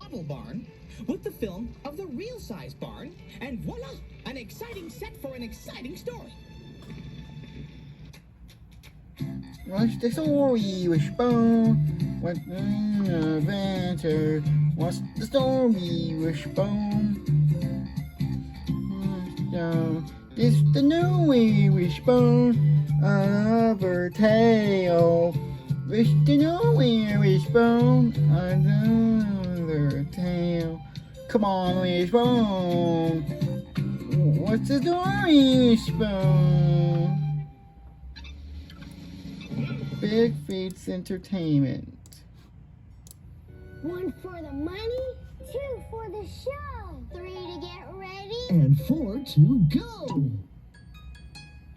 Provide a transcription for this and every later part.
model barn with the film of the real-size barn, and voila, an exciting set for an exciting story. What's the story, Wishbone? What adventure? What's the story, Wishbone? It's the new way, Wishbone, another tale. It's the new way, Wishbone, another tale. Come on, Wishbone. What's the story, Wishbone? Big Feats Entertainment. 1 for the money, 2 for the show, 3 to get ready, and 4 to go.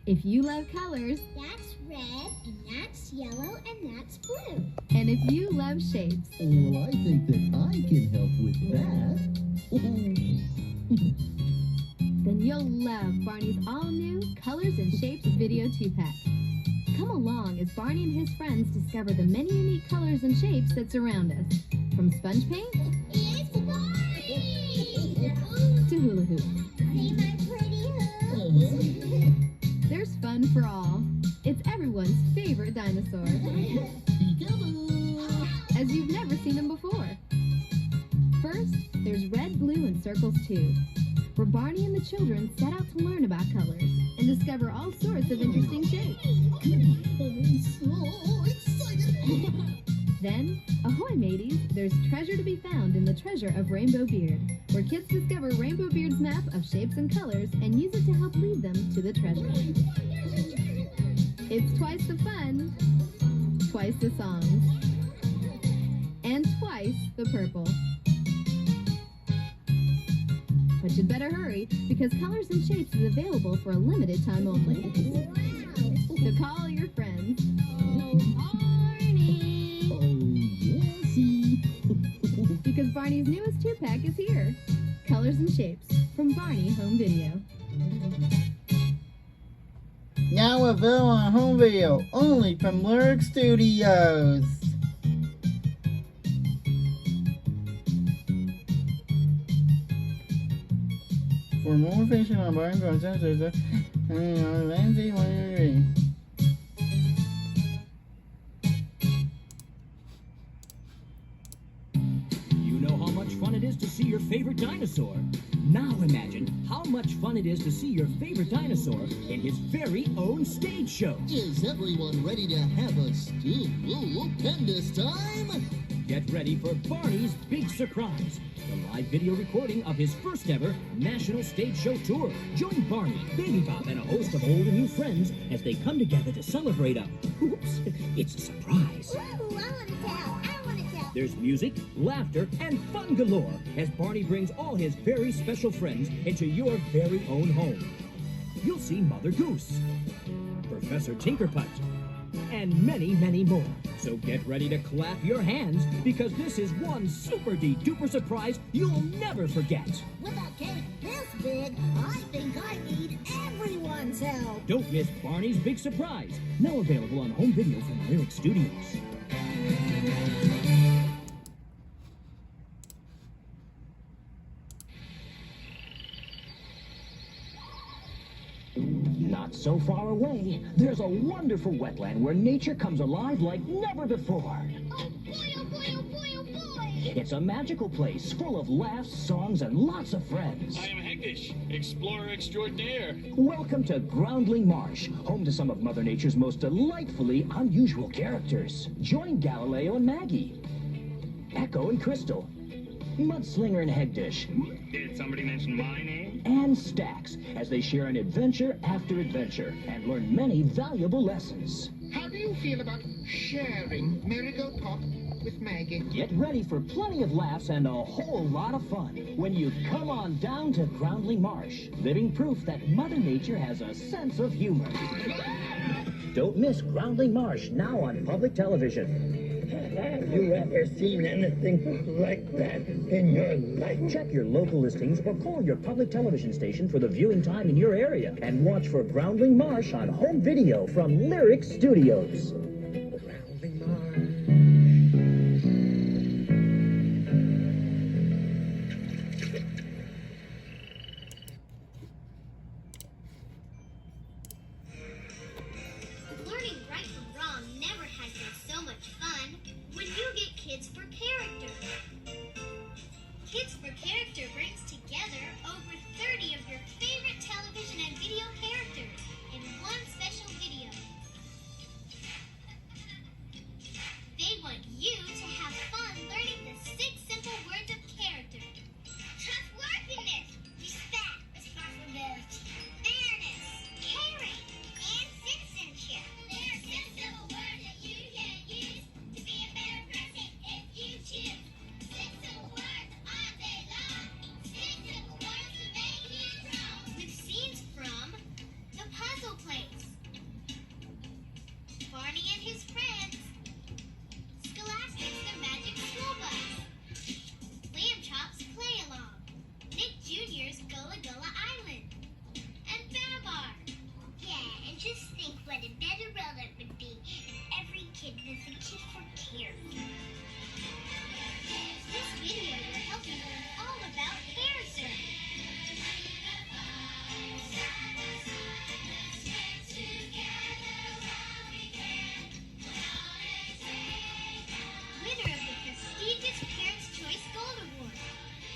If you love colors, that's red, and that's yellow, and that's blue. And if you love shapes, Well, I think that I can help with that. then you'll love Barney's all-new Colors and Shapes Video 2-pack. Come along as Barney and his friends discover the many unique colors and shapes that surround us. From sponge paint It's Barney! to hula hoops. See my pretty hoops? There's fun for all. It's everyone's favorite dinosaur. As you've never seen them before. First, there's Red, Blue, and Circles 2, where Barney and the children set out to learn about colors and discover all sorts of interesting shapes. I'm so excited. Then, ahoy mateys, there's treasure to be found in the treasure of Rainbow Beard, where kids discover Rainbow Beard's map of shapes and colors and use it to help lead them to the treasure. It's twice the fun, twice the songs, and twice the purple. But you'd better hurry, because Colors and Shapes is available for a limited time only. So call your friends. Barney! Oh, yes. Because Barney's newest 2-pack is here. Colors and Shapes from Barney Home Video. Now available on home video, only from Lyric Studios. For more information on Barney Process, there's a Lindsay. You know how much fun it is to see your favorite dinosaur. Now imagine how much fun it is to see your favorite dinosaur in his very own stage show. Is everyone ready to have a stupendous time? Get ready for Barney's big surprise, the live video recording of his first ever national stage show tour. Join Barney, Baby Bop, and a host of old and new friends as they come together to celebrate a... Oops, it's a surprise. Ooh, I want to tell. There's music, laughter, and fun galore as Barney brings all his very special friends into your very own home. You'll see Mother Goose, Professor Tinkerput, and many, many more. So get ready to clap your hands, because this is one super-de-duper surprise you'll never forget. With a cake this big, I think I need everyone's help. Don't miss Barney's big surprise, now available on home video from Lyric Studios. Not so far away, there's a wonderful wetland where nature comes alive like never before. Oh boy, oh boy, oh boy, oh boy! It's a magical place full of laughs, songs, and lots of friends. I am Hegdish, explorer extraordinaire. Welcome to Groundling Marsh, home to some of Mother Nature's most delightfully unusual characters. Join Galileo and Maggie, Echo and Crystal, Mudslinger and Hegdish, Did somebody mention my name? and Stax as they share an adventure after adventure and learn many valuable lessons. How do you feel about sharing Marigold Pop with Maggie? Get ready for plenty of laughs and a whole lot of fun when you come on down to Groundling Marsh, living proof that Mother Nature has a sense of humor. Don't miss Groundling Marsh, now on public television. Have you ever seen anything like that in your life? Check your local listings or call your public television station for the viewing time in your area and watch for Groundling Marsh on home video from Lyric Studios. Groundling Marsh. Kids for Character. Kids for Character brings together over 30 of your favorite television and video characters in one special video. They want you to have fun learning the 6 simple words of character. Trustworthiness, respect, responsibility, fairness, caring, and citizenship. There are 6 simple words that you can use to be a better person if you choose. 6 simple words all day long. 6 simple words to make you strong. With scenes from The Puzzle Place, Barney and His Friends, Scholastic's The Magic School Bus, Lamb Chop's Play Along, Nick Jr.'s Gullah Gullah Island, and Babar. Yeah, and just think what a better world it would be if every kid was a kid for character. This video will help you learn all about character. Winner of the prestigious Parents' Choice Gold Award.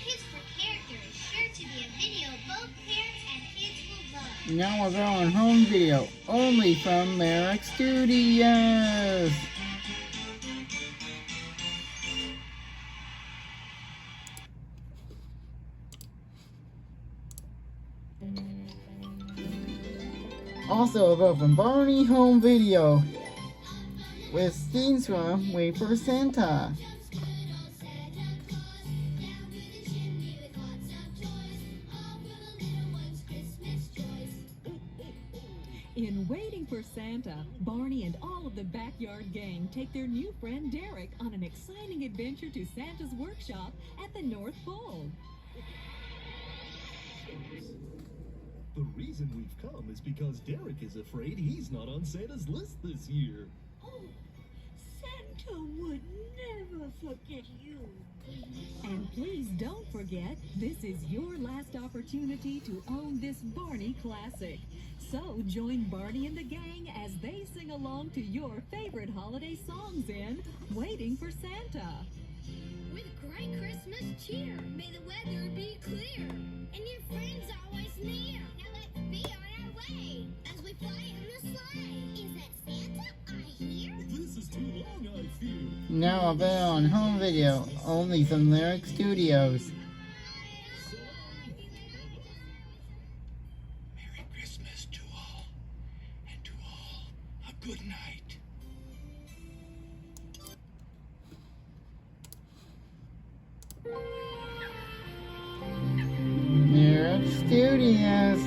Kids for Character is sure to be a video both parents and kids will love. Now we're going home video, only from Merrick Studios. Also a vote from Barney Home Video with scenes from Wait for Santa. In Waiting for Santa, Barney and all of the backyard gang take their new friend Derek on an exciting adventure to Santa's workshop at the North Pole. The reason we've come is because Derek is afraid he's not on Santa's list this year. Oh, Santa would never forget you. And please don't forget, this is your last opportunity to own this Barney classic. So join Barney and the gang as they sing along to your favorite holiday songs in Waiting for Santa. With great Christmas cheer, may the weather be clear, and your friends always near. Now let's be on our way as we fly in the sleigh. Is that Santa I hear? This is too long, I fear. Now available on home video, only from Lyric Studios. Merry Christmas to all, and to all a good night. Lyric Studios.